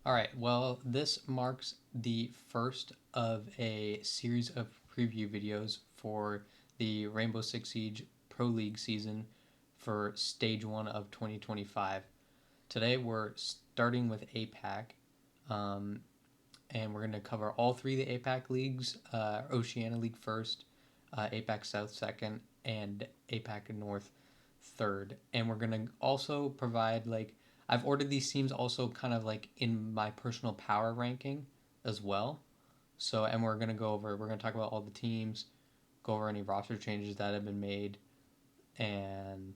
All right, well, this marks the first of a series of preview videos for the Rainbow Six Siege Pro League season for Stage 1 of 2025. Today we're starting with APAC, um, and we're going to cover all three of the APAC leagues, Oceania League first, APAC South second, and APAC North third. And we're going to also provide I've ordered these teams also kind of like in my personal power ranking as well. So, and we're going to talk about all the teams, go over any roster changes that have been made, and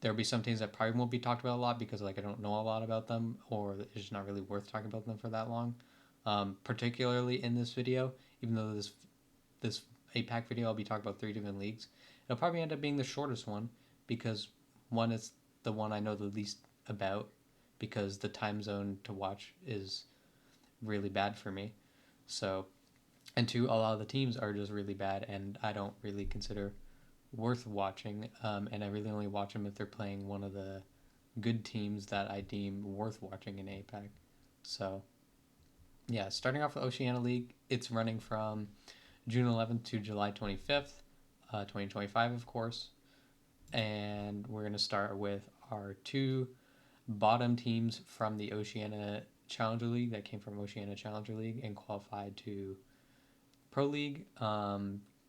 there'll be some teams that probably won't be talked about a lot because I don't know a lot about them, or it's just not really worth talking about them for that long. Particularly in this video, even though this APAC video I'll be talking about three different leagues, it'll probably end up being the shortest one because one is the one I know the least about because the time zone to watch is really bad for me. So, and two, a lot of the teams are just really bad, and I don't really consider worth watching. And I really only watch them if they're playing one of the good teams that I deem worth watching in APAC. So, yeah, starting off with Oceania League, it's running from June 11th to July 25th, 2025, of course. And we're going to start with our two bottom teams from the Oceania Challenger League that came from Oceania Challenger League and qualified to Pro League.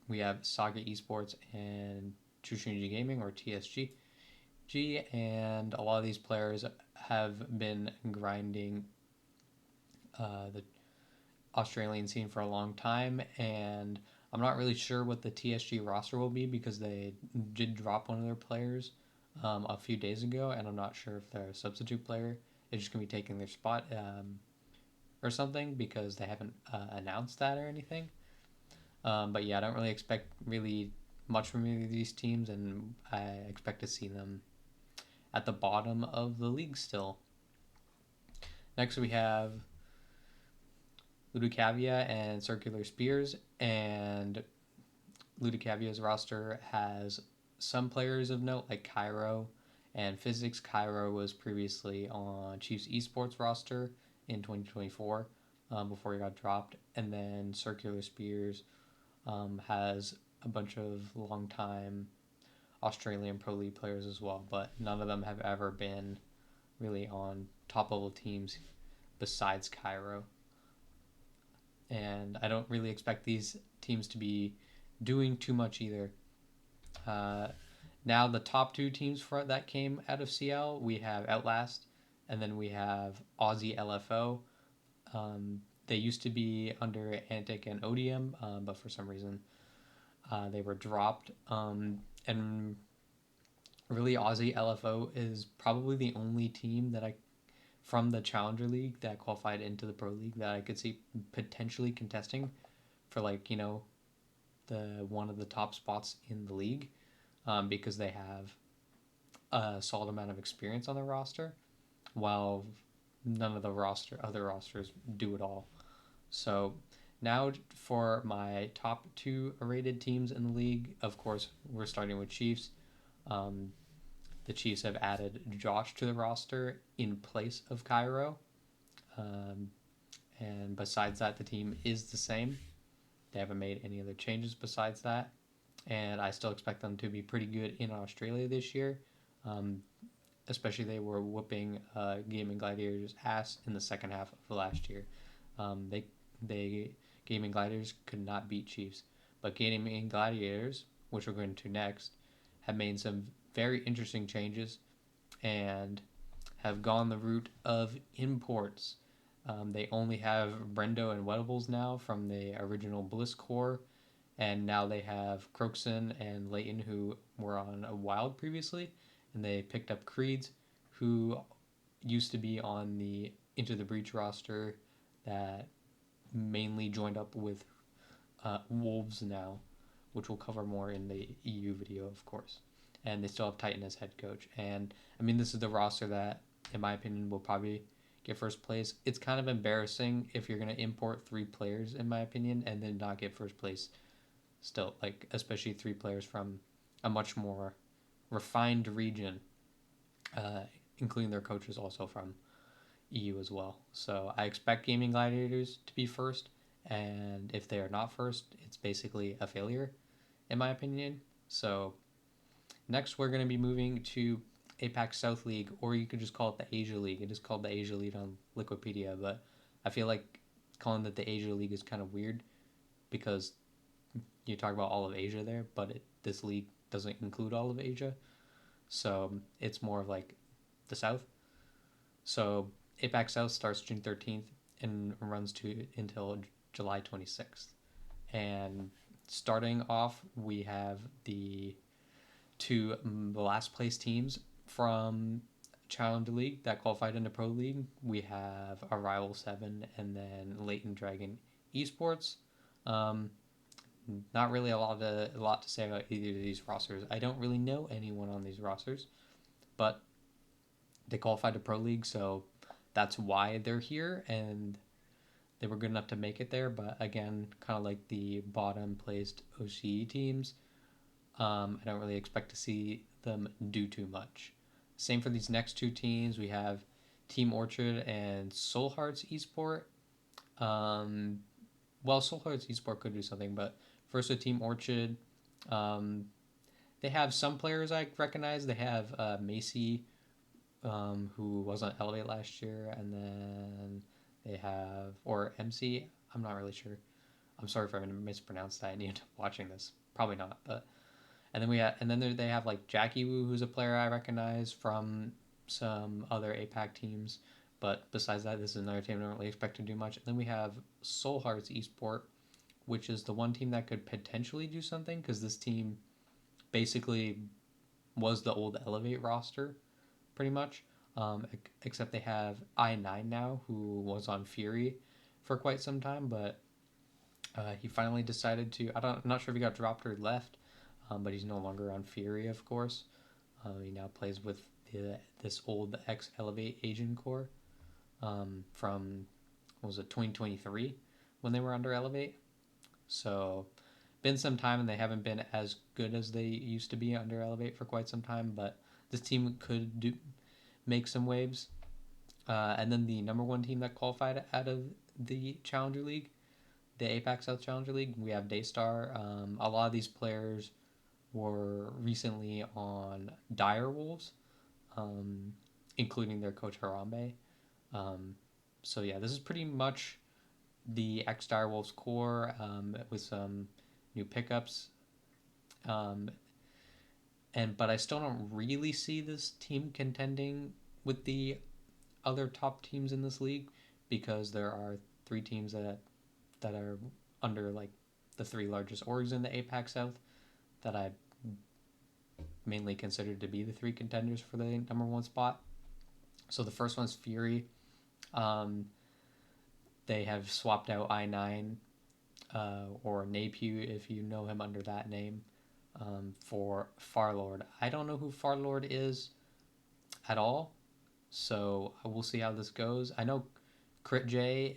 We have Saga Esports and Tsushinji Gaming, or TSG. And a lot of these players have been grinding the Australian scene for a long time, and I'm not really sure what the TSG roster will be because they did drop one of their players a few days ago, and I'm not sure if their substitute player is just going to be taking their spot or something because they haven't announced that or anything. But yeah, I don't really expect really much from either of these teams, and I expect to see them at the bottom of the league still. Next, we have Ludicavia and Circular Spears, and Ludicavia's roster has some players of note like Cairo and Physics. Cairo was previously on Chiefs Esports roster in 2024 before he got dropped, and then Circular Spears has a bunch of long-time Australian Pro League players as well, but none of them have ever been really on top-level teams besides Cairo. And I don't really expect these teams to be doing too much either. Now the top two teams that came out of CL, we have Outlast, and then we have Aussie LFO. They used to be under Antic and Odium, but for some reason they were dropped. And really, Aussie LFO is probably the only team that from the Challenger League that qualified into the Pro League that I could see potentially contesting for the one of the top spots in the league, because they have a solid amount of experience on their roster, while none of the other rosters do it all. So now for my top two rated teams in the league, of course, we're starting with Chiefs. The Chiefs have added Josh to the roster in place of Cairo. And besides that, the team is the same. They haven't made any other changes besides that. And I still expect them to be pretty good in Australia this year. Especially they were whooping Gaming Gladiators' ass in the second half of last year. They Gaming Gladiators could not beat Chiefs. But Gaming Gladiators, which we're going to next, have made some very interesting changes and have gone the route of imports. They only have Brendo and Wettables now from the original Bliss Core, and now they have Croxon and Leighton, who were on a Wild previously, and they picked up Creeds, who used to be on the Into the Breach roster that mainly joined up with Wolves now, which we'll cover more in the EU video, of course. And they still have Titan as head coach. And I mean, this is the roster that, in my opinion, will probably get first place. It's kind of embarrassing if you're going to import three players, in my opinion, and then not get first place still, especially three players from a much more refined region, including their coaches also from EU as well. So I expect Gaming Gladiators to be first, and if they are not first, it's basically a failure, in my opinion. So next, we're going to be moving to APAC South League, or you could just call it the Asia League. It is called the Asia League on Liquipedia, but I feel like calling it the Asia League is kind of weird because you talk about all of Asia there, but this league doesn't include all of Asia. So it's more of like the South. So APAC South starts June 13th and runs to until July 26th. And starting off, we have the last place teams from Challenger League that qualified into Pro League. We have Arrival 7 and then Leighton Dragon Esports. Um, Not really a lot to say about either of these rosters. I don't really know anyone on these rosters, but they qualified to Pro League, so that's why they're here, and they were good enough to make it there. But again, kind of like the bottom placed OCE teams, I don't really expect to see them do too much. Same for these next two teams. We have Team Orchard and Soul Hearts Esport. Um, well, Soul Hearts Esport could do something, but first with Team Orchard, um, they have some players I recognize. They have Macy, who was on Elevate last year, and then they have, or MC, I'm not really sure. I'm sorry if I mispronounced that and you end up watching this. Probably not, but and then they have like Jackie Wu, who's a player I recognize from some other APAC teams. But besides that, this is another team I don't really expect to do much. And then we have Soul Hearts Esport, which is the one team that could potentially do something because this team basically was the old Elevate roster, pretty much. Except they have I9 now, who was on Fury for quite some time, but he finally decided to. I'm not sure if he got dropped or left, but he's no longer on Fury, of course. He now plays with this old ex Elevate Agent Core from, what was it, 2023 when they were under Elevate. So, been some time and they haven't been as good as they used to be under Elevate for quite some time, but this team could make some waves. And then the number one team that qualified out of the Challenger League, the APAC South Challenger League, we have Daystar. A lot of these players were recently on Dire Wolves, um, including their coach Harambe. So yeah, this is pretty much the ex Dire Wolves core with some new pickups. But I still don't really see this team contending with the other top teams in this league because there are three teams that are under like the three largest orgs in the APAC South that I mainly considered to be the three contenders for the number one spot. So the first one's Fury. They have swapped out I9 or Napew, if you know him under that name, for Farlord. I don't know who Farlord is at all, so we'll see how this goes. I know Crit J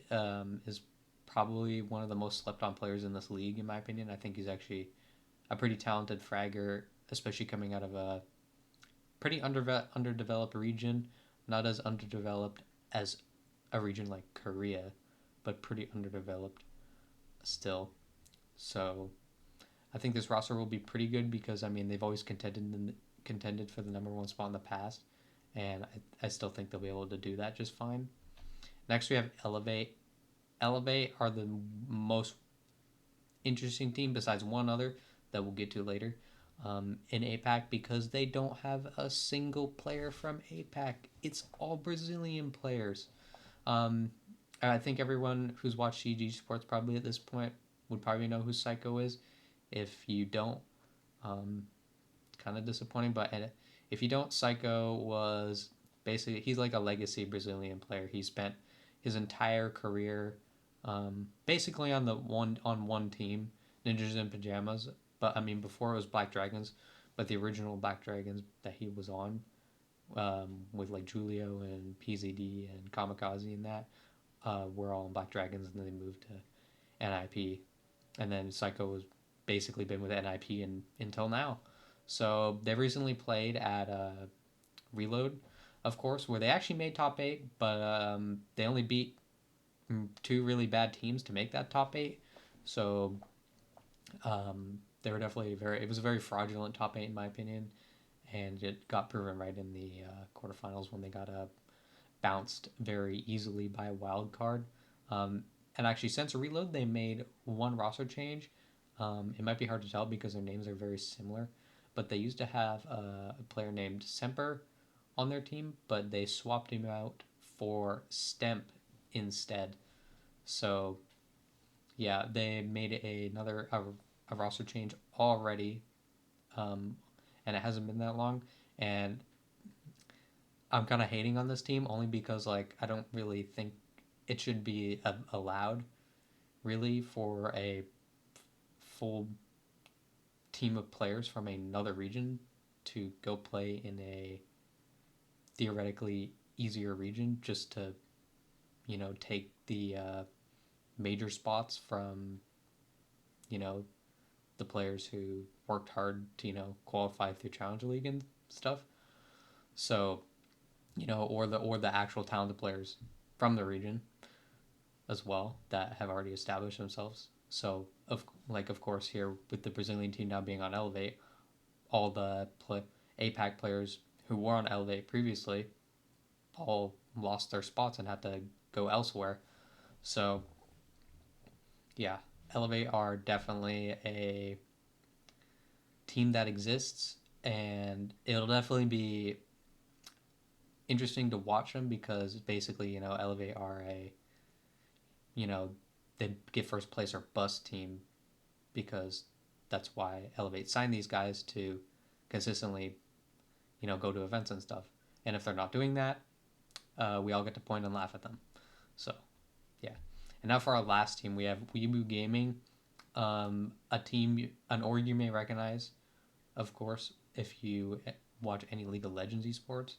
is probably one of the most slept on players in this league, in my opinion. I think he's actually a pretty talented fragger, especially coming out of a pretty underdeveloped region. Not as underdeveloped as a region like Korea, but pretty underdeveloped still. So I think this roster will be pretty good because I mean they've always contended for the number one spot in the past, and I still think they'll be able to do that just fine. Next we have Elevate. Elevate are the most interesting team besides one other that we'll get to later in APAC because they don't have a single player from APAC. It's all Brazilian players. I think everyone who's watched CG Sports probably at this point would probably know who Psycho is. If you don't, kind of disappointing. But if you don't, Psycho was basically he's like a legacy Brazilian player. He spent his entire career basically on one team, Ninjas in Pajamas. But I mean, before it was Black Dragons, but the original Black Dragons that he was on, with like Julio and PZD and Kamikaze and that, were all in Black Dragons, and then they moved to NIP, and then Psycho has basically been with NIP until now. So they've recently played at Reload. of course, where they actually made top eight, but they only beat two really bad teams to make that top eight. So they were definitely it was a very fraudulent top eight in my opinion, and it got proven right in the quarterfinals when they got bounced very easily by a wild card. And actually, since Reload, they made one roster change. It might be hard to tell because their names are very similar, but they used to have a player named Semper on their team, but they swapped him out for Stemp instead. So yeah, they made a roster change already, um, and it hasn't been that long. And I'm kind of hating on this team only because like I don't really think it should be allowed really for a full team of players from another region to go play in a theoretically easier region just to take the major spots from you know the players who worked hard to qualify through Challenger League and stuff. So or the actual talented players from the region as well that have already established themselves. So of course here with the Brazilian team now being on Elevate, all the APAC players who were on Elevate previously all lost their spots and had to go elsewhere. So yeah, Elevate are definitely a team that exists, and it'll definitely be interesting to watch them because basically Elevate are a you know they get first place or bust team because that's why Elevate signed these guys to consistently go to events and stuff. And if they're not doing that, we all get to point and laugh at them. So yeah. And now for our last team, we have Weebu Gaming, a team, an org you may recognize, of course, if you watch any League of Legends esports.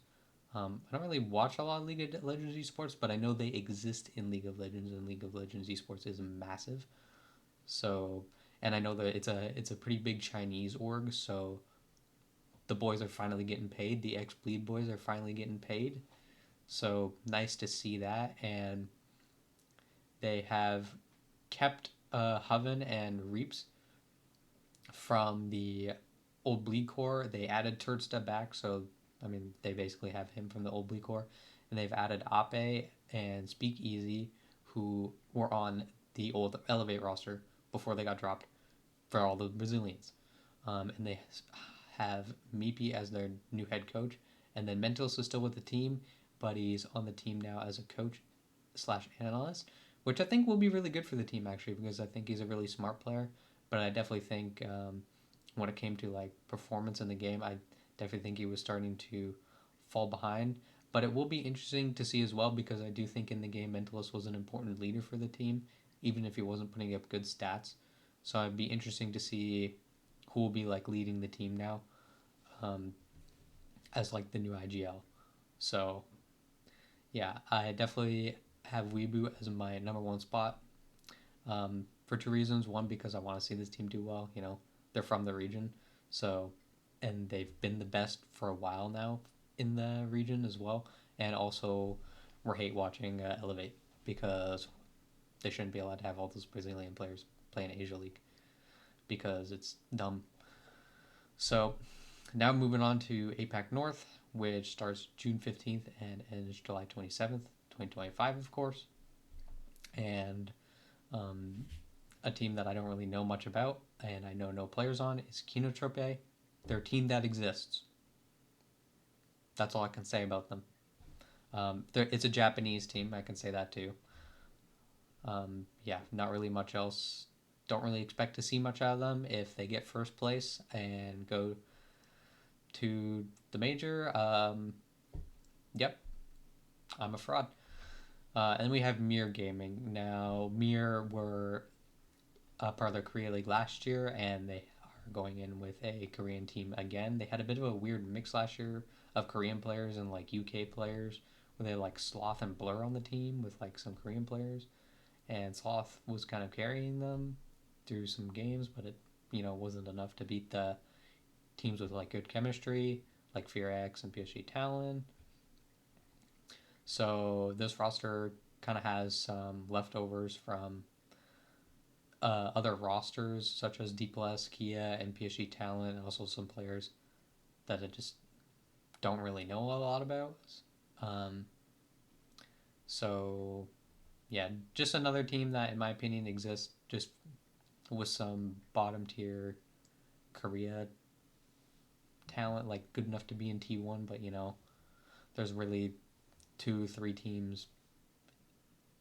I don't really watch a lot of League of Legends esports, but I know they exist in League of Legends, and League of Legends esports is massive. So, and I know that it's a pretty big Chinese org, so the boys are finally getting paid. The ex Bleed boys are finally getting paid. So nice to see that, and they have kept Hoven and Reaps from the old Bleed Core. They added Turtsta back, so I mean they basically have him from the old Bleed Core, and they've added Ape and Speakeasy, who were on the old Elevate roster before they got dropped for all the Brazilians. And they have Meepy as their new head coach, and then Mentos is still with the team, but he's on the team now as a coach slash analyst, which I think will be really good for the team actually because I think he's a really smart player. But I definitely think when it came to like performance in the game, I definitely think he was starting to fall behind. But it will be interesting to see as well because I do think in the game Mentalist was an important leader for the team, even if he wasn't putting up good stats. So it'd be interesting to see who will be like leading the team now, um, as like the new IGL. So yeah, I definitely have Weebu as my number one spot, for two reasons. One, because I want to see this team do well. They're from the region, so and they've been the best for a while now in the region as well. And also, we're hate watching Elevate because they shouldn't be allowed to have all those Brazilian players playing Asia League because it's dumb. So now moving on to APAC North, which starts June 15th and ends July 27th, 2025, of course. And um, a team that I don't really know much about and I know no players on is Kinotrope. They're a team that exists. That's all I can say about them. It's a Japanese team. I can say that too. Yeah, not really much else. Don't really expect to see much out of them if they get first place and go to the major. Yep, I'm a fraud. And then we have Mir Gaming. Now, Mir were a part of the Korea League last year, and they are going in with a Korean team again. They had a bit of a weird mix last year of Korean players and like UK players, where they had like Sloth and Blur on the team with like some Korean players, and Sloth was kind of carrying them through some games, but it wasn't enough to beat the teams with like good chemistry, like Fear X and PSG Talon. So this roster kind of has some leftovers from other rosters such as Dplus, Kia, and PSG Talent, and also some players that I just don't really know a lot about. Um, so yeah, just another team that, in my opinion, exists just with some bottom tier Korea talent, like good enough to be in T1, but there's really 2, 3 teams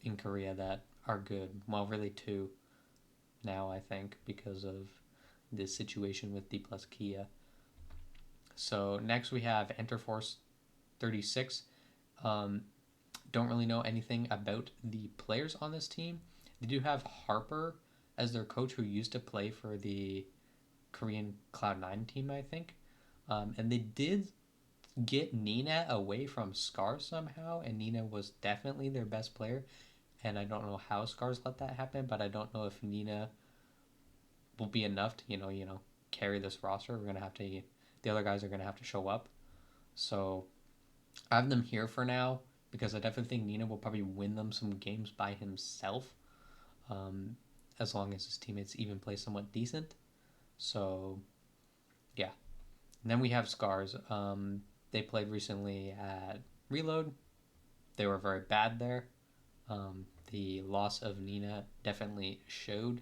in Korea that are good. Well, really two now, I think, because of this situation with Dplus Kia. So next we have Enterforce 36. Um, don't really know anything about the players on this team. They do have Harper as their coach, who used to play for the Korean Cloud9 team, I think. And they did get Nina away from Scars somehow, and Nina was definitely their best player. And I don't know how Scars let that happen, but I don't know if Nina will be enough to carry this roster. We're gonna have to the other guys are gonna have to show up. So I have them here for now because I definitely think Nina will probably win them some games by himself, um, as long as his teammates even play somewhat decent. So yeah. And then we have Scars. They played recently at Reload. They were very bad there. The loss of Nina definitely showed,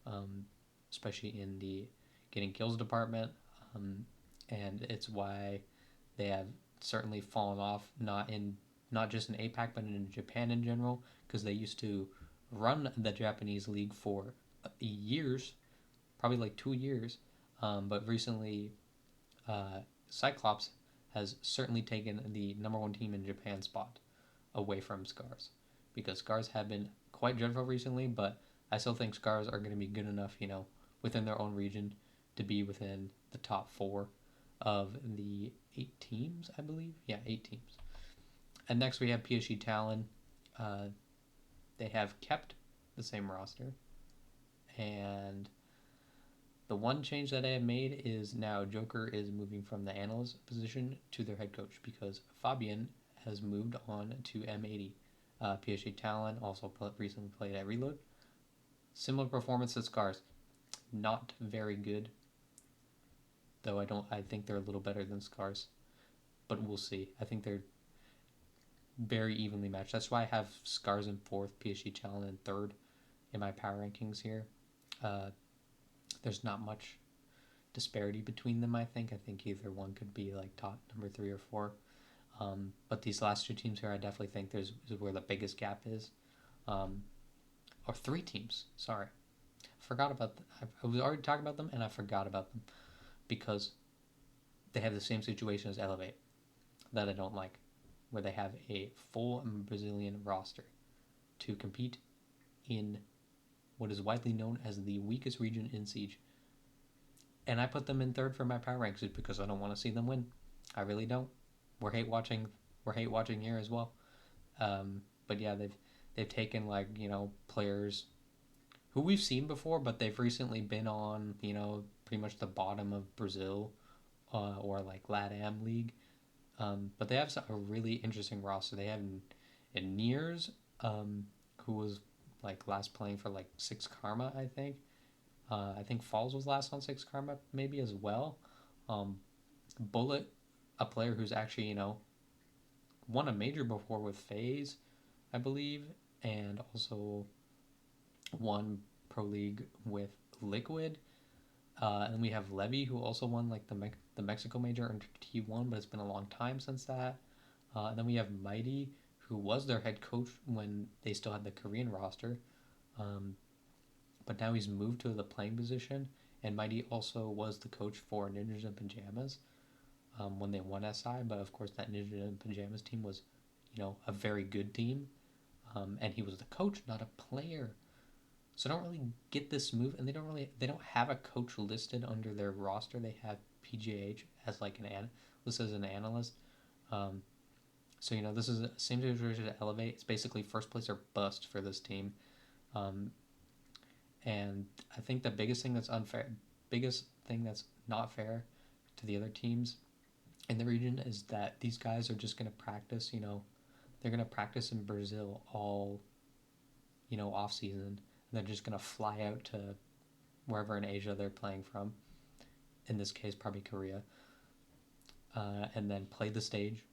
um, especially in the getting kills department, and it's why they have certainly fallen off. Not just in APAC, but in Japan in general, because they used to run the Japanese league for years, probably like 2 years, but recently Cyclops has certainly taken the number one team in Japan spot away from Scars, because Scars have been quite dreadful recently, but I still think Scars are going to be good enough, within their own region to be within the top 4 of the 8 teams, I believe. Yeah, 8 teams. And next we have PSG Talon. They have kept the same roster, and the one change that I have made is now Joker is moving from the analyst position to their head coach, because Fabian has moved on to M80. PSG Talon also recently played at Reload. Similar performance to Scars. Not very good, though I think they're a little better than Scars, but we'll see. I think they're very evenly matched. That's why I have Scars in 4th, PSG Talon in 3rd in my power rankings here. There's not much disparity between them. I think either one could be like top number 3 or 4. But these last 2 teams here, I definitely think is where the biggest gap is. Or 3 teams. Sorry, forgot about them. I was already talking about them, and I forgot about them because they have the same situation as Elevate that I don't like, where they have a full Brazilian roster to compete in what is widely known as the weakest region in Siege. And I put them in 3rd for my power ranks because I don't want to see them win. I really don't. We're hate watching. We're hate watching here as well. But yeah, they've taken players who we've seen before, but they've recently been on pretty much the bottom of Brazil, or like LATAM League. But they have a really interesting roster. They have in Nears, who was like last playing for like 6 Karma, I think. I think Falls was last on 6 Karma maybe as well. Bullet, a player who's actually won a major before with FaZe, I believe, and also won Pro League with Liquid. And we have Levy, who also won like the Mexico major in T1, but it's been a long time since that. And then we have Mighty, who was their head coach when they still had the Korean roster, but now he's moved to the playing position. And Mighty also was the coach for Ninjas in Pajamas when they won SI. But of course, that Ninjas in Pajamas team was, a very good team, and he was the coach, not a player. So I don't really get this move, and they don't have a coach listed under their roster. They have PJH as like listed as an analyst. So this is the same situation to Elevate. It's basically first place or bust for this team, and I think the biggest thing that's not fair to the other teams in the region is that these guys are just going to practice, they're gonna practice in Brazil all, off season, and they're just gonna fly out to wherever in Asia they're playing from. In this case, probably Korea, and then play the stage,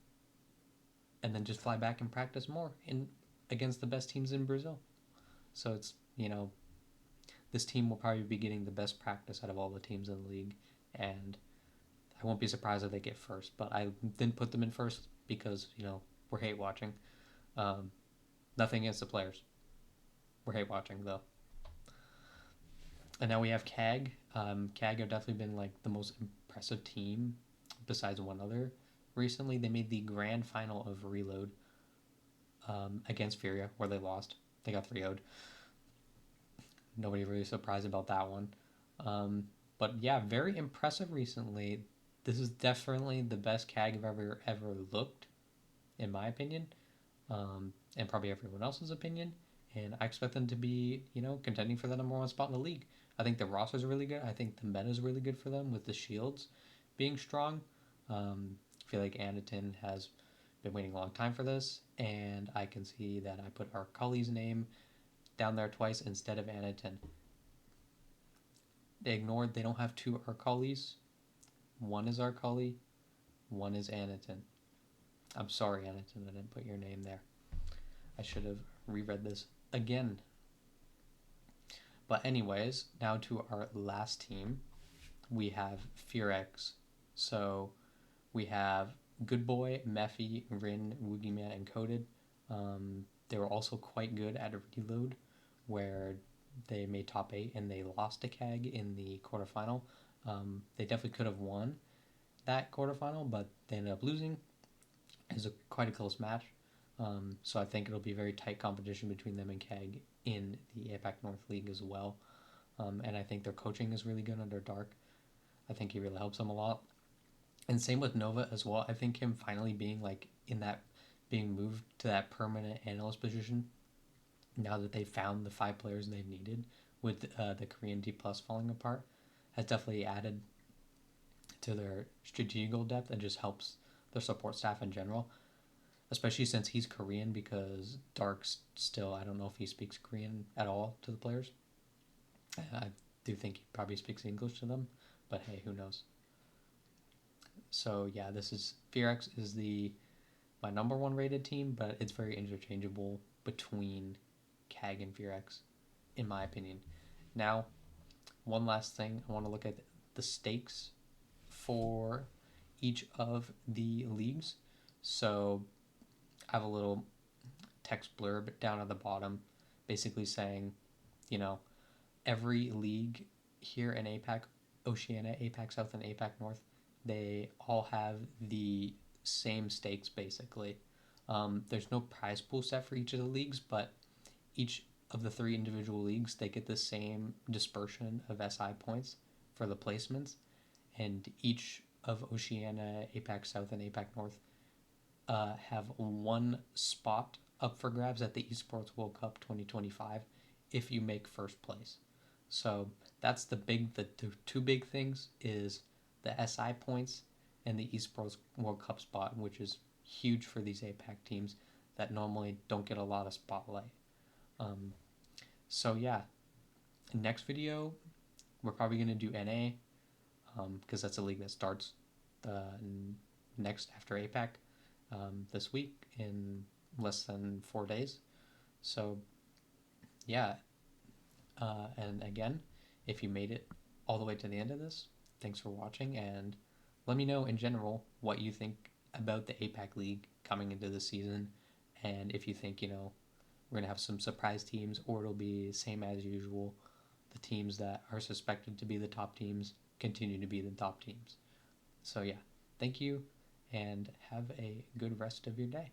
and then just fly back and practice more in against the best teams in Brazil. So it's this team will probably be getting the best practice out of all the teams in the league, and I won't be surprised if they get first. But I didn't put them in first because we're hate watching. Um, Nothing against the players. We're hate watching though. And now we have CAG. CAG have definitely been like the most impressive team besides one other. Recently, they made the grand final of Reload against Furia, where they lost. They got 3-0'd. Nobody really surprised about that one. But yeah, very impressive recently. This is definitely the best CAG I've ever looked, in my opinion, and probably everyone else's opinion. And I expect them to be, contending for the number one spot in the league. I think the roster is really good. I think the meta is really good for them with the shields being strong. I feel like Anakin has been waiting a long time for this, and I can see that I put Arcali's name down there twice instead of Anakin. They ignored they don't have two Arcalis. One is Arcali, one is Anakin. I'm sorry, Anakin, I didn't put your name there. I should have reread this again. But anyways, now to our last team. We have Fearx. So we have Good Boy, Mephi, Rin, Woogieman, and Coded. They were also quite good at a Reload, where they made top 8 and they lost to CAG in the quarterfinal. They definitely could have won that quarterfinal, but they ended up losing. It was quite a close match. So I think it'll be a very tight competition between them and CAG in the APAC North League as well. And I think their coaching is really good under Dark. I think he really helps them a lot. And same with Nova as well. I think him finally being being moved to that permanent analyst position, now that they found the 5 players they've needed with the Korean Dplus falling apart, has definitely added to their strategical depth and just helps their support staff in general, especially since he's Korean, because Dark's still, I don't know if he speaks Korean at all to the players. I do think he probably speaks English to them, but hey, who knows? So yeah, this is Fearx is my number 1 rated team, but it's very interchangeable between CAG and Fearx, in my opinion. Now, one last thing, I want to look at the stakes for each of the leagues. So I have a little text blurb down at the bottom, basically saying, every league here in APAC, Oceania, APAC South, and APAC North, they all have the same stakes basically. There's no prize pool set for each of the leagues, but each of the 3 individual leagues, they get the same dispersion of SI points for the placements, and each of Oceania, APAC South, and APAC North have 1 spot up for grabs at the Esports World Cup 2025 if you make first place. So that's the 2 big things is the SI points and the Esports World Cup spot, which is huge for these APAC teams that normally don't get a lot of spotlight. So yeah, next video we're probably going to do NA, because that's a league that starts next after APAC this week in less than 4 days. So yeah, and again, if you made it all the way to the end of this, thanks for watching, and let me know in general what you think about the APAC League coming into the season, and if you think, we're going to have some surprise teams, or it'll be same as usual. The teams that are suspected to be the top teams continue to be the top teams. So yeah, thank you, and have a good rest of your day.